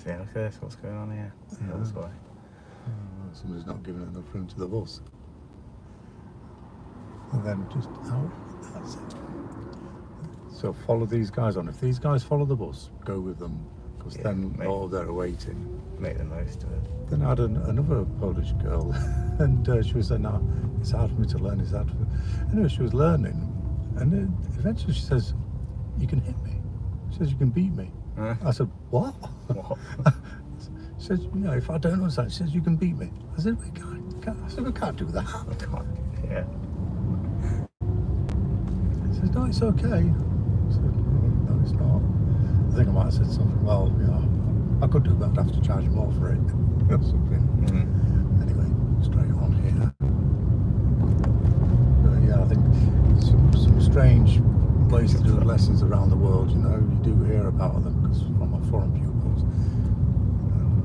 See, look at this, what's going on here? Yeah. That's why. Somebody's not giving enough room to the bus. And then just out, that's it. So follow these guys on. If these guys follow the bus, go with them, because then all they're waiting. Make the most of it. Then I had another Polish girl, and she was saying, "No, it's hard for me to learn. It's hard for me." Anyway, she was learning, and then eventually she says, "You can hit me." She says, "You can beat me." I said, "What?" What? She says, "You know, if I don't understand," she says, "You can beat me." I said, "We can't." I said, "We can't do that." I can't. Yeah. She says, "No, it's okay." I said, "No, it's not." I think I might have said something. Well, you know, I could do that. I'd have to charge you more for it or something. Anyway, straight on here. But yeah, I think some strange ways to do lessons around the world. You know, you do hear about them because from my foreign pupils.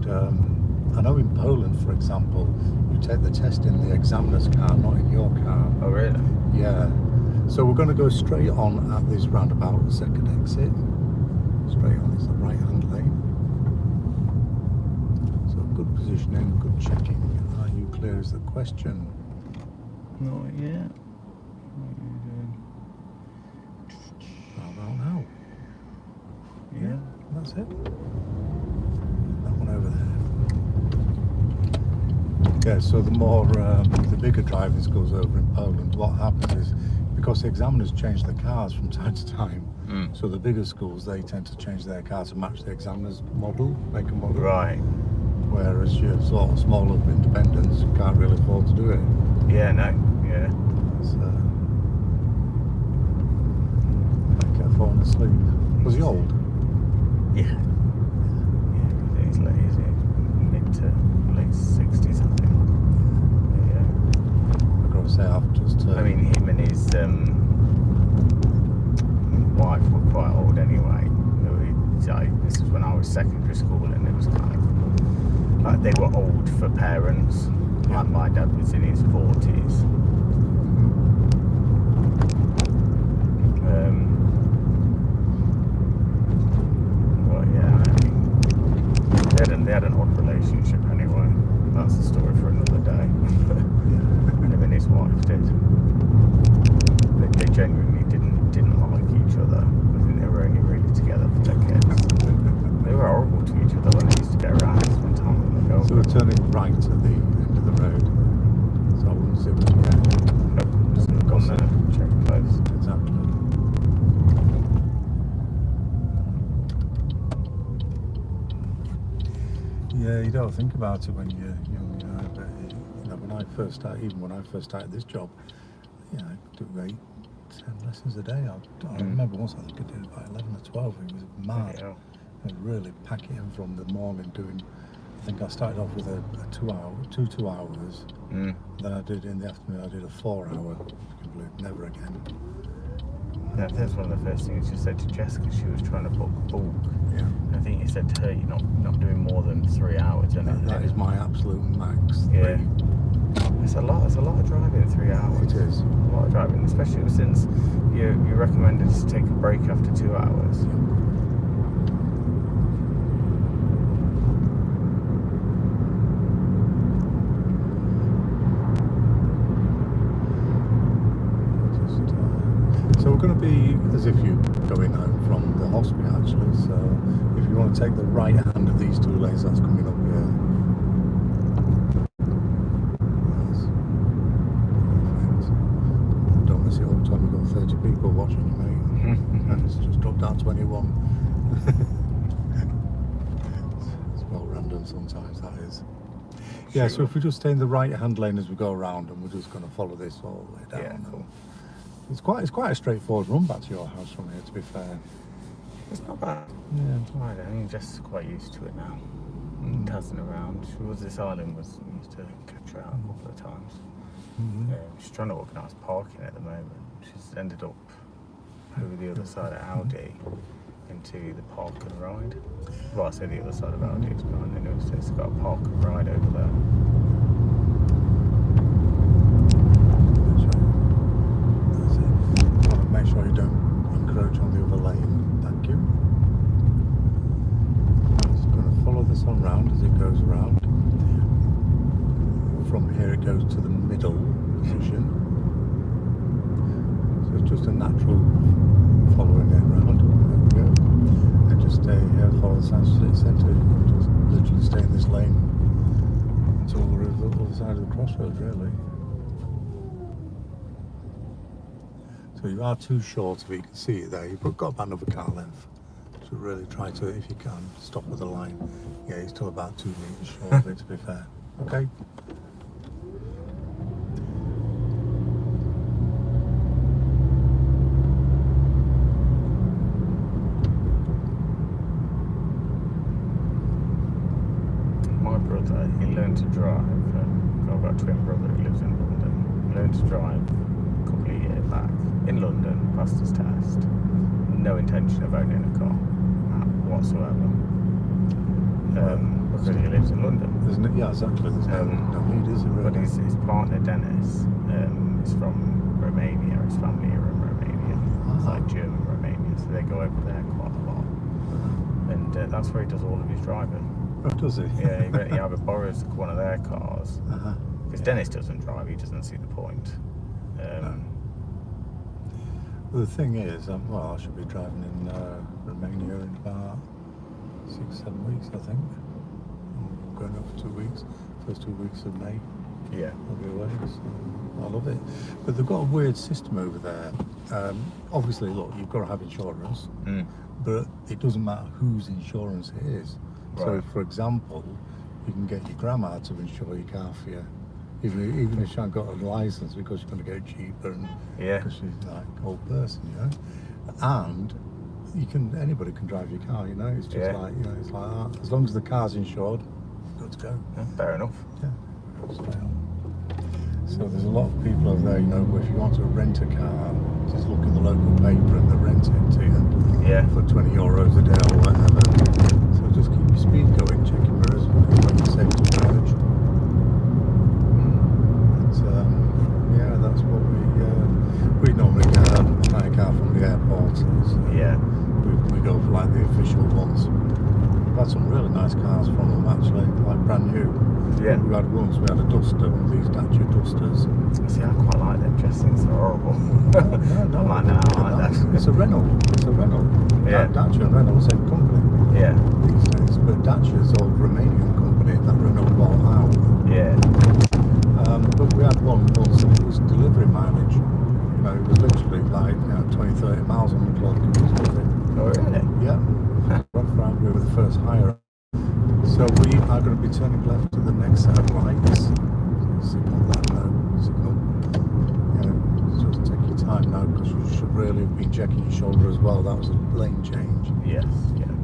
And I know in Poland, for example, you take the test in the examiner's car, not in your car. Oh, really? Yeah. So we're going to go straight on at this roundabout, second exit. Straight on is the right-hand lane. So good positioning, good checking. Are you clear is the question? Not yet. What are you doing? How about now? Yeah. That's it. That one over there. Yeah, so the bigger driving schools over in Poland, what happens is, because the examiners change the cars from time to time, so the bigger schools, they tend to change their car to match the examiner's model, make a model. Right. Whereas your sort of smaller independents can't really afford to do it. Yeah, no. Yeah. I kept falling asleep. Was he old? Yeah. Yeah, he's mid to late 60s, I think. Yeah. I've got to say, I've just... I mean, him and his wife were quite old anyway. This was when I was secondary school, and it was kind of like they were old for parents. Yeah. Like my dad was in his 40s. Well, yeah, I mean, they had an odd relationship anyway. That's a story for another day. Him and his wife did. They genuinely didn't like each other. I think they were only really together for their kids. They were horrible to each other when they used to get around and spend time on the golf. So we're turning right at the end of the road. So I wouldn't say it yet. Nope, just look on there, check close. Exactly. Yeah, you don't think about it when you're young, you know, but you know, when I first started this job, you know, I do 8, 10 lessons a day. I remember once I could do about 11 or 12. It was mad. Yeah. I was really packing in from the morning doing. I think I started off with a 2 hours. Then I did in the afternoon. I did a 4 hour. Never again. Yeah, that's one of the first things you said to Jessica. She was trying to book bulk. Yeah. I think you said to her, you're not doing more than 3 hours. That is my absolute max. Yeah. It's a lot of driving in 3 hours. It is. A lot of driving, especially since you recommended to take a break after 2 hours. Yeah. So we're going to be as if you're going home from the hospital actually, so if you want to take the right hand of these 2 lanes that's coming up here. Yes. Perfect. Don't miss it all the time, we've got 30 people watching you, mate. And it's just dropped down 21. It's well random sometimes, that is. Yeah, so if we just stay in the right hand lane as we go around, and we're just going to follow this all the way down. Yeah, cool. It's quite a straightforward run back to your house from here, to be fair. It's not bad. Yeah. It's alright, I think Jess is quite used to it now. Tazzing around. This island used to catch her out a couple of times. She's trying to organise parking at the moment. She's ended up over the other side of Audi into the park and ride. Well, I say the other side of Audi, it's behind the nose, it's got a park and ride over there. Make sure you don't encroach on the other lane. Thank you. Just going to follow the press on round as it goes around. From here it goes to the middle position. So it's just a natural following it round. There we go. And just follow the centre. Just literally stay in this lane until we're at the other side of the crossroads, really. So you are too short, if you can see it there. You've got about another car length. So really try to, if you can, stop at the line. Yeah, you're still about 2 metres short of it, to be fair. Okay. My brother, he learned to drive. I've got a twin brother who lives in London. He learned to drive a couple of years back in London, passed his test. No intention of owning a car whatsoever. Because he lives in London. Isn't it? Yeah, exactly. There's no need, is it, really? But his partner, Dennis, is from Romania. His family are in Romania. It's like German Romania, so they go over there quite a lot. And that's where he does all of his driving. Oh, does he? Yeah, he either borrows one of their cars. Because Dennis doesn't drive, he doesn't see the point. No. Well, the thing is, well, I should be driving in Romania in about 6-7 weeks, I think. I'm going up for 2 weeks. First 2 weeks of May. Yeah. I'll be away, so I love it. But they've got a weird system over there. Obviously, look, you've got to have insurance, but it doesn't matter whose insurance it is. Right. So, for example, you can get your grandma to insure your car for you. Even if she hasn't got a license, because you're going to get it cheaper, and because she's like an old person, you know. And anybody can drive your car, you know. It's just like, you know, it's like that. As long as the car's insured, good to go. Yeah, fair enough. Yeah. So there's a lot of people over there, you know, if you want to rent a car, just look in the local paper and they rent it to you. Yeah. For €20 a day or whatever. So just keep your speed going, check your mirrors, when you're safe to merge. Yeah, that's what we normally buy a car from the airport. Yeah. We go for like the official ones. We've had some really nice cars from them actually, like brand new. Yeah. We had a Duster, one of these Dacia Dusters. See, I quite like them. Just think they're horrible. No, I'm like, no, I like them. It's a Renault. Yeah. Dacia and Renault, same company. Yeah. These days, but Dacia's old Romanian company that Renault bought out. Yeah. But we had one once and it was delivery mileage. You know, it was literally like 20-30 miles on the clock. It was nothing. Oh, really? Yeah. We were the first hire. So we are going to be turning left to the next set of lights. Signal that now. Signal. You know, just take your time now because you should really have been checking your shoulder as well. That was a lane change. Yes. Yeah.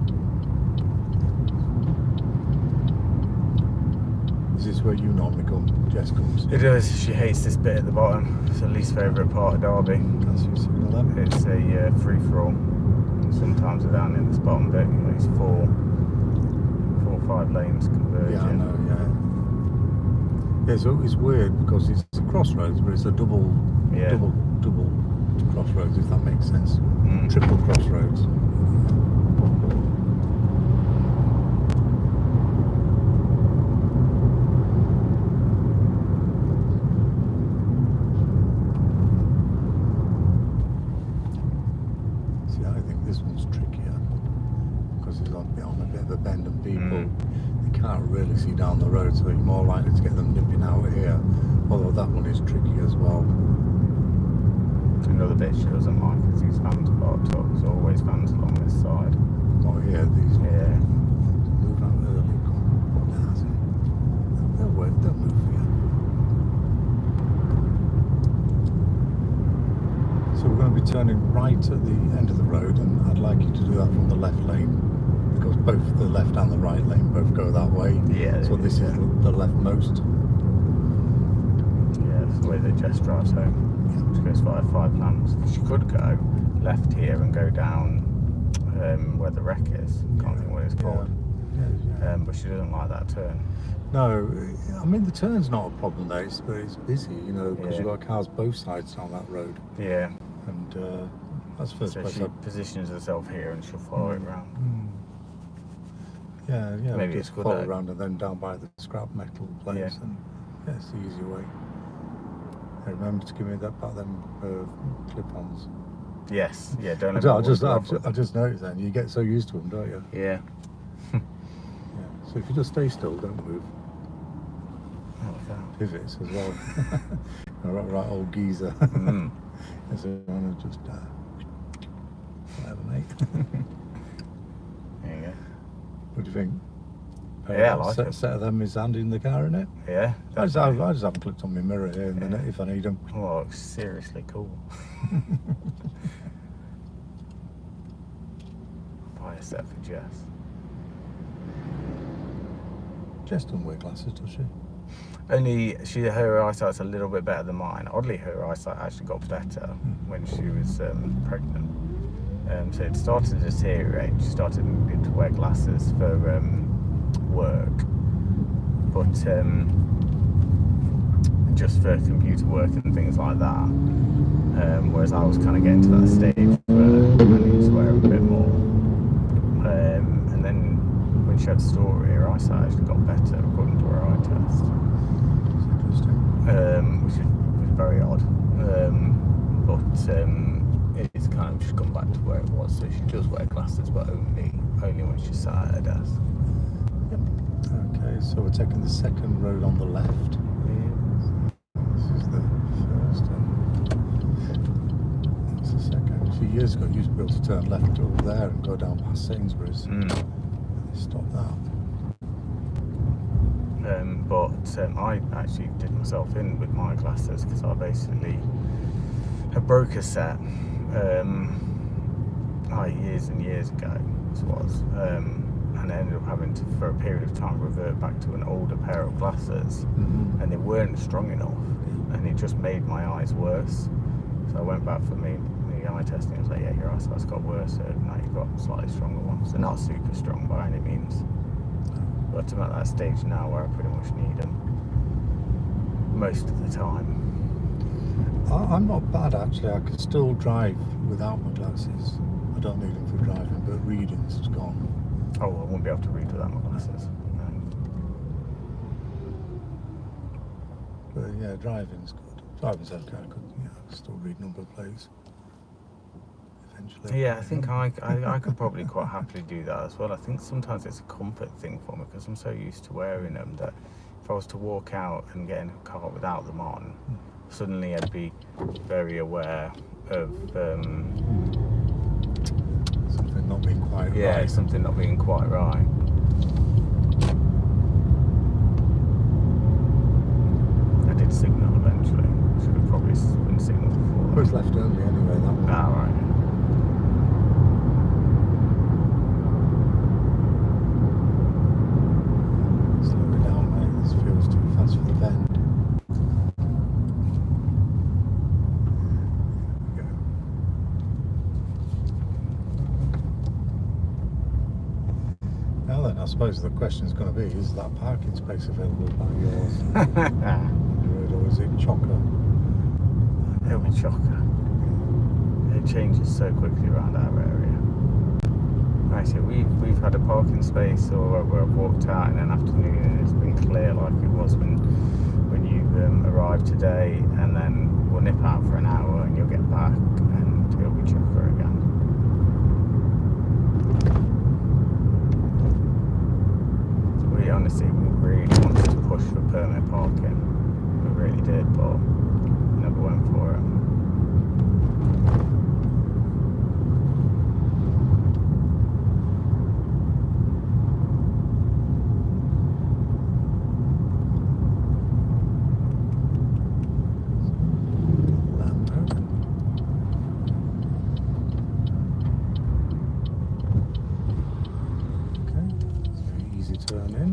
Is this where you normally come? Jess comes? It does. She hates this bit at the bottom. It's her least favourite part of Derby. That's your signal then? It's a free-for-all. Sometimes we're down in this bottom bit, you know, it's 4 or 5 lanes converging. Yeah, I know, yeah. Yeah, so it's weird because it's a crossroads, but it's a double crossroads, if that makes sense. Triple crossroads. See, I think this one's trickier because it's on a bit of a bend and people they can't really see down the road, so you're more likely to get them nipping out here. Although that one is tricky as well. Another bit she doesn't like is these vans parked up. There's always vans along this side. Oh yeah, these Yeah. move out early. They'll move for you. So we're going to be turning right at the end of the road, and I'd like you to do that from the left lane because both the left and the right lane both go that way. Yeah. So this is the leftmost. Yeah, that's the way that Jess drives home. She goes via 5 lamps. She could go left here and go down where the wreck is. Can't think what it's called. Yeah. But she doesn't like that turn. No, I mean the turn's not a problem though, but it's busy, you know, because you've got cars both sides on that road. Yeah. And that's the first So place she positions herself here and she'll follow it round. Yeah, yeah. Maybe just it's good follow that- around and then down by the scrap metal place, Yeah. and yeah, it's the easy way. I remember to give me that about them clip-ons. Yes, yeah, don't I let me just walk off. noticed that you get so used to them, don't you? Yeah. Yeah. So if you just stay still, don't move. Okay. Pivots as well. right old geezer. Mm. So I'm just whatever, mate. There you go. What do you think? Yeah, I like it. Set of them is handy in the car, isn't it? Yeah. I just definitely. haven't clicked on my mirror here in a minute if I need them. Oh, it's seriously cool. Buy a set for Jess. Jess doesn't wear glasses, does she? Only her eyesight's a little bit better than mine. Oddly, her eyesight actually got better when she was pregnant. So it started to deteriorate. She started needing to wear glasses for work, but just for computer work and things like that. Whereas I was kind of getting to that stage where I needed to wear a bit more. And then when she had story, her eyesight actually got better according to her eye test. Which is very odd, but it's kind of just gone back to where it was. So she does wear glasses, but only when she's sat at her desk. Okay, so we're taking the second road on the left. This is the first, and that's the second. A few years ago, you used to be able to turn left over there and go down past Sainsbury's. Stop that. But I actually did myself in with my glasses because I basically broke a set years and years ago, this was, and I ended up having to, for a period of time, revert back to an older pair of glasses, and they weren't strong enough, and it just made my eyes worse. So I went back for the eye testing. I was like, yeah, your eyesight's got worse, so now you've got slightly stronger ones. They're not super strong by any means. But I'm at that stage now where I pretty much need them most of the time. I'm not bad actually. I can still drive without my glasses. I don't need them for driving, but reading's gone. Oh, I won't be able to read without my glasses. No. But yeah, driving's good. Driving's okay. I could still read number plates. Eventually. Yeah, I think I could probably quite happily do that as well. I think sometimes it's a comfort thing for me because I'm so used to wearing them that if I was to walk out and get in a car without them on, suddenly I'd be very aware of something not being quite right. Yeah, something not being quite right. I did signal eventually. Should have probably been signalled before. It was left early anyway, that one. Ah, right. Slow it down, mate. This feels too fast for the bend. Now then, I suppose the question is going to be, is that parking space available by yours? Or is it chocker? It'll be chocker. It changes so quickly around our area. Actually, we've had a parking space or where I've walked out in an afternoon and it's been clear like it was when you arrived today, and then we'll nip out for an hour and you'll get back and it'll be chocker again. Honestly, we really wanted to push for permit parking. We really did, but never went for it. Okay, it's very easy to turn in.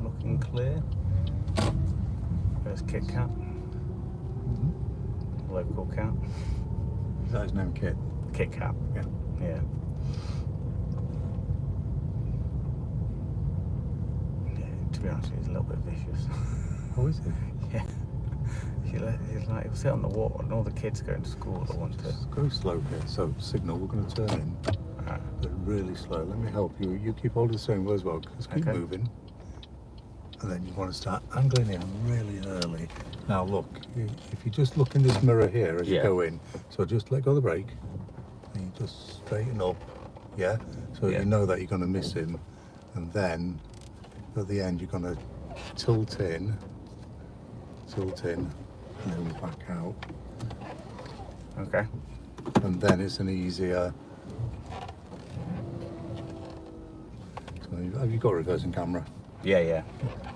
Looking clear. There's Kit Kat. Local cat. Is that his name, Kit? Kit Kat. Yeah. Yeah. Yeah, to be honest, he's a little bit vicious. Oh, is he? Yeah. He's like, he'll sit on the wall and all the kids going to school that want to. Go slow, Kit. So, signal, we're going to turn in. Right. But really slow. Let me help you. You keep hold of the steering wheel as well. Just keep Okay. moving. And then you want to start angling in really early. Now look, if you just look in this mirror here as you go in, so just let go of the brake, and you just straighten up, yeah? So you know that you're going to miss him, and then at the end you're going to tilt in, and then back out. Okay. And then it's an easier... So have you got reversing camera? Yeah.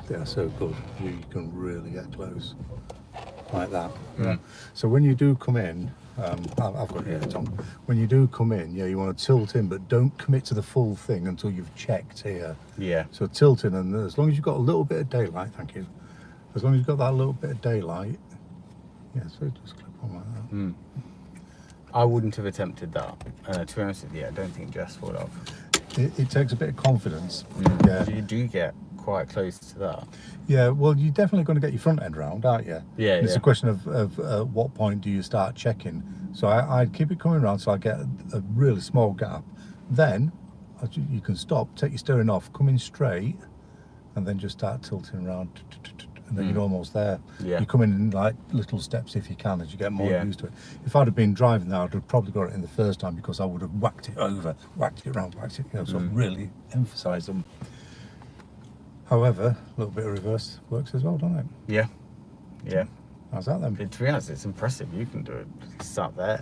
They are so good. You can really get close like that. Mm. So when you do come in, I've got it here, Tom. When you do come in, you want to tilt in, but don't commit to the full thing until you've checked here. Yeah. So tilt in, and as long as you've got a little bit of daylight, thank you. As long as you've got that little bit of daylight, so just clip on like that. Mm. I wouldn't have attempted that. To be honest with you, I don't think Jess would have. It takes a bit of confidence. You do get quite close to that. Yeah, well, you're definitely going to get your front end round, aren't you? Yeah, It's a question of what point do you start checking. So I'd keep it coming around so I get a really small gap. Then you can stop, take your steering off, come in straight, and then just start tilting around. And then you're almost there. Yeah. You come in like little steps if you can as you get more used to it. If I'd have been driving that, I'd have probably got it in the first time because I would have whacked it over, whacked it around, so really emphasise them. However, a little bit of reverse works as well, doesn't it? Yeah. How's that then? To be honest, it's impressive. You can do it. Sat there.